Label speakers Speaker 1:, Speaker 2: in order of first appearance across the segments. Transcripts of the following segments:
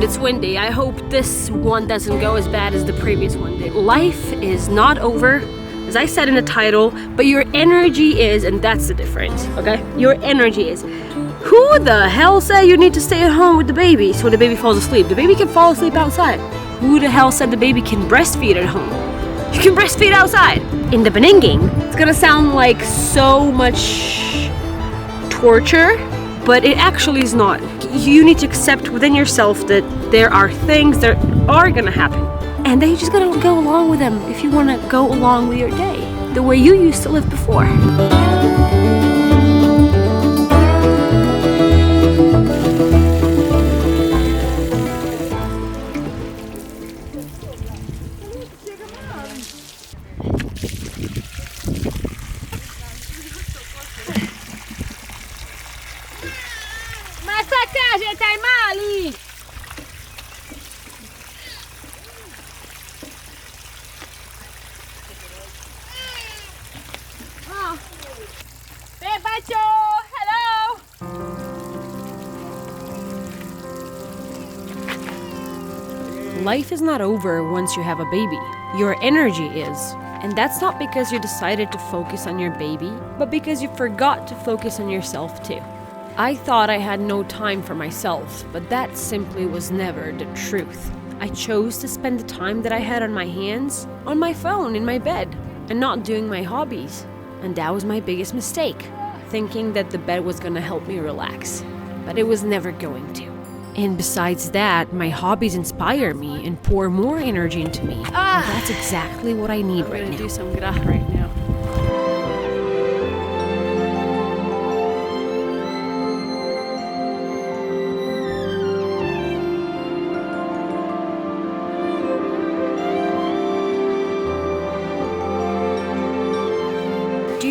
Speaker 1: It's windy. I hope this one doesn't go as bad as the previous one did. Life is not over, as I said in the title, but your energy is, and that's the difference, okay? Your energy is. Who the hell said you need to stay at home with the baby so the baby falls asleep? The baby can fall asleep outside. Who the hell said the baby can breastfeed at home? You can breastfeed outside. In the beginning, it's gonna sound like so much torture, but it actually is not. You need to accept within yourself that there are things that are gonna happen, and then you just gotta go along with them if you wanna go along with your day the way you used to live before. Gente, ai mali! Bebacho! Hello! Life is not over once you have a baby. Your energy is. And that's not because you decided to focus on your baby, but because you forgot to focus on yourself too. I thought I had no time for myself, but that simply was never the truth. I chose to spend the time that I had on my hands, on my phone, in my bed, and not doing my hobbies. And that was my biggest mistake, thinking that the bed was gonna help me relax. But it was never going to. And besides that, my hobbies inspire me and pour more energy into me. And that's exactly what I need right now. I'm gonna do some grah right now.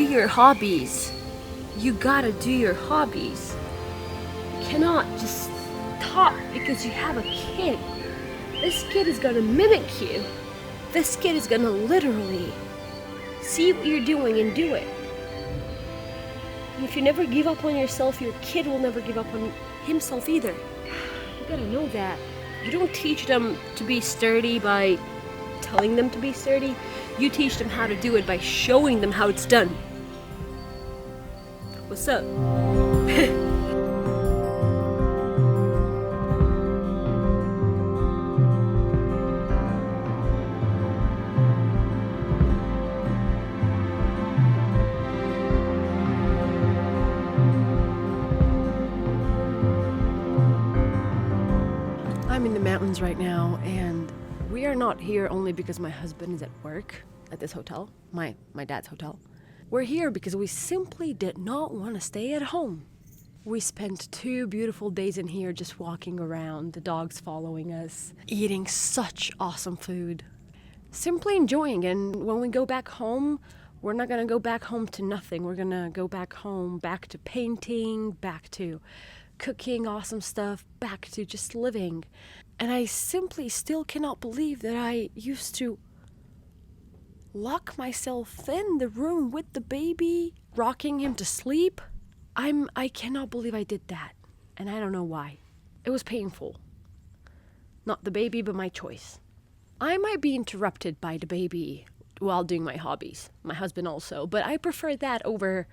Speaker 1: Your hobbies. You gotta do your hobbies. You cannot just stop because you have a kid. This kid is gonna mimic you. This kid is gonna literally see what you're doing and do it. And if you never give up on yourself, your kid will never give up on himself either. You gotta know that. You don't teach them to be sturdy by telling them to be sturdy. You teach them how to do it by showing them how it's done. What's up? I'm in the mountains right now, and we are not here only because my husband is at work at this hotel, my dad's hotel. We're here because we simply did not want to stay at home. We spent 2 beautiful days in here just walking around, the dogs following us, eating such awesome food, simply enjoying. And when we go back home, we're not going to go back home to nothing. We're going to go back home, back to painting, back to cooking awesome stuff, back to just living. And I simply still cannot believe that I used to lock myself in the room with the baby, rocking him to sleep. I cannot believe I did that. And I don't know why. It was painful. Not the baby, but my choice. I might be interrupted by the baby while doing my hobbies. My husband also. But I prefer that over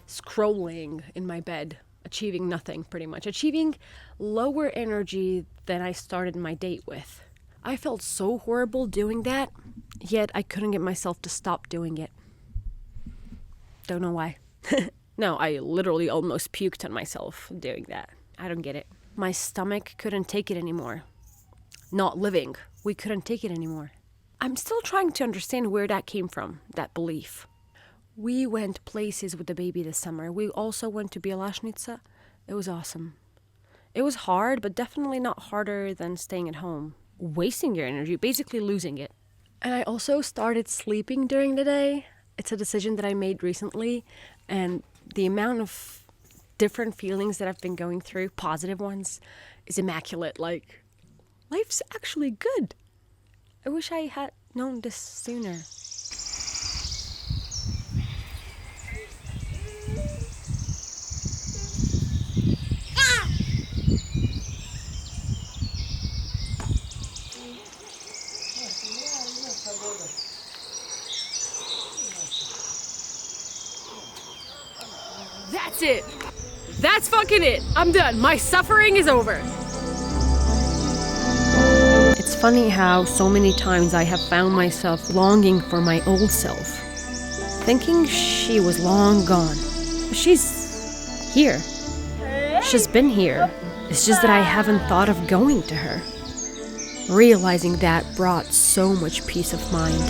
Speaker 1: scrolling in my bed, achieving nothing pretty much. Achieving lower energy than I started my date with. I felt so horrible doing that, yet I couldn't get myself to stop doing it. Don't know why. No, I literally almost puked on myself doing that. I don't get it. My stomach couldn't take it anymore. Not living, we couldn't take it anymore. I'm still trying to understand where that came from, that belief. We went places with the baby this summer. We also went to Bielašnica. It was awesome. It was hard, but definitely not harder than staying at home. Wasting your energy, basically losing it. And I also started sleeping during the day. It's a decision that I made recently, and the amount of different feelings that I've been going through, positive ones, is immaculate. Like, life's actually good. I wish I had known this sooner. That's it. That's fucking it. I'm done. My suffering is over. It's funny how so many times I have found myself longing for my old self, thinking she was long gone. She's here. She's been here. It's just that I haven't thought of going to her. Realizing that brought so much peace of mind.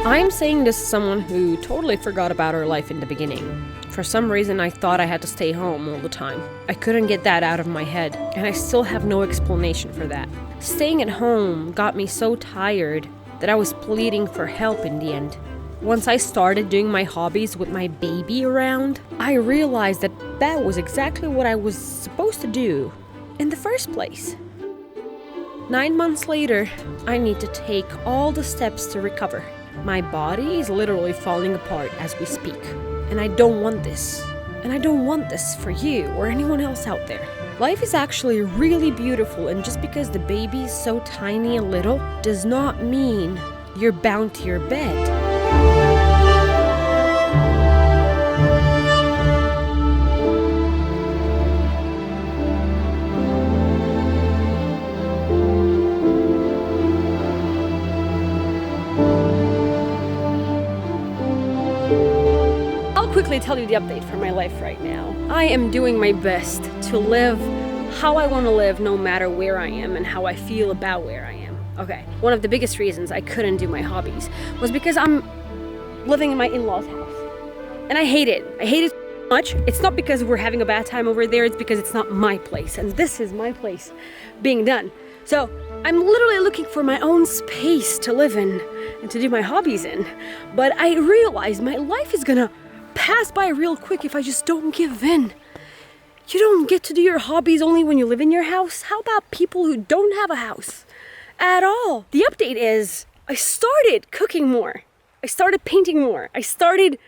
Speaker 1: I'm saying this as someone who totally forgot about her life in the beginning. For some reason, I thought I had to stay home all the time. I couldn't get that out of my head, and I still have no explanation for that. Staying at home got me so tired that I was pleading for help in the end. Once I started doing my hobbies with my baby around, I realized that that was exactly what I was supposed to do in the first place. 9 months later, I need to take all the steps to recover. My body is literally falling apart as we speak. And I don't want this. And I don't want this for you or anyone else out there. Life is actually really beautiful, and just because the baby is so tiny and little does not mean you're bound to your bed. Quickly tell you the update for my life right now. I am doing my best to live how I want to live, no matter where I am and how I feel about where I am. Okay, one of the biggest reasons I couldn't do my hobbies was because I'm living in my in-laws' house. And I hate it. I hate it so much. It's not because we're having a bad time over there, it's because it's not my place. And this is my place being done. So I'm literally looking for my own space to live in and to do my hobbies in. But I realize my life is gonna pass by real quick if I just don't give in. You don't get to do your hobbies only when you live in your house. How about people who don't have a house at all? The update is I started cooking more. I started painting more. I started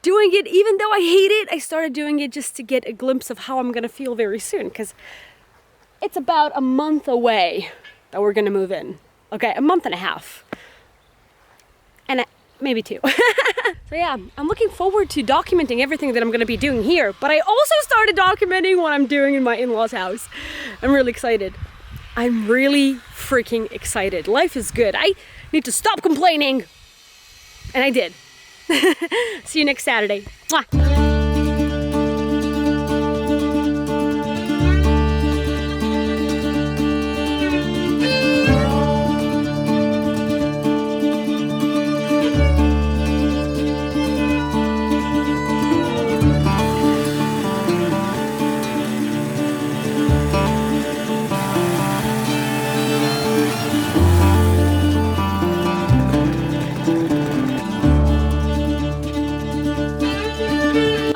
Speaker 1: doing it even though I hate it. I started doing it just to get a glimpse of how I'm gonna feel very soon, because it's about a month away that we're gonna move in. Okay, a month and a half. And maybe 2. So yeah, I'm looking forward to documenting everything that I'm going to be doing here, but I also started documenting what I'm doing in my in-laws' house. I'm really excited. I'm really freaking excited. Life is good. I need to stop complaining. And I did. See you next Saturday. Mwah.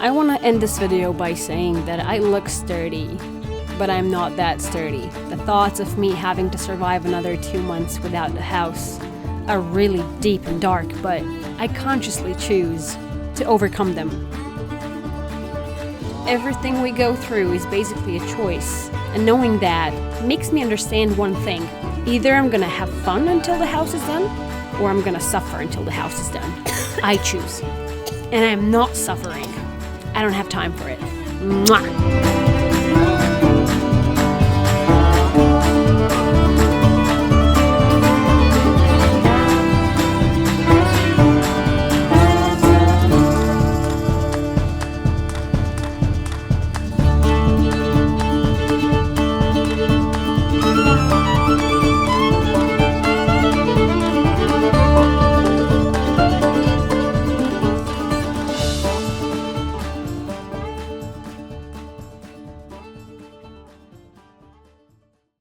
Speaker 1: I want to end this video by saying that I look sturdy, but I'm not that sturdy. The thoughts of me having to survive another 2 months without the house are really deep and dark, but I consciously choose to overcome them. Everything we go through is basically a choice, and knowing that makes me understand one thing. Either I'm gonna have fun until the house is done, or I'm gonna suffer until the house is done. I choose. And I'm not suffering. I don't have time for it. Mwah.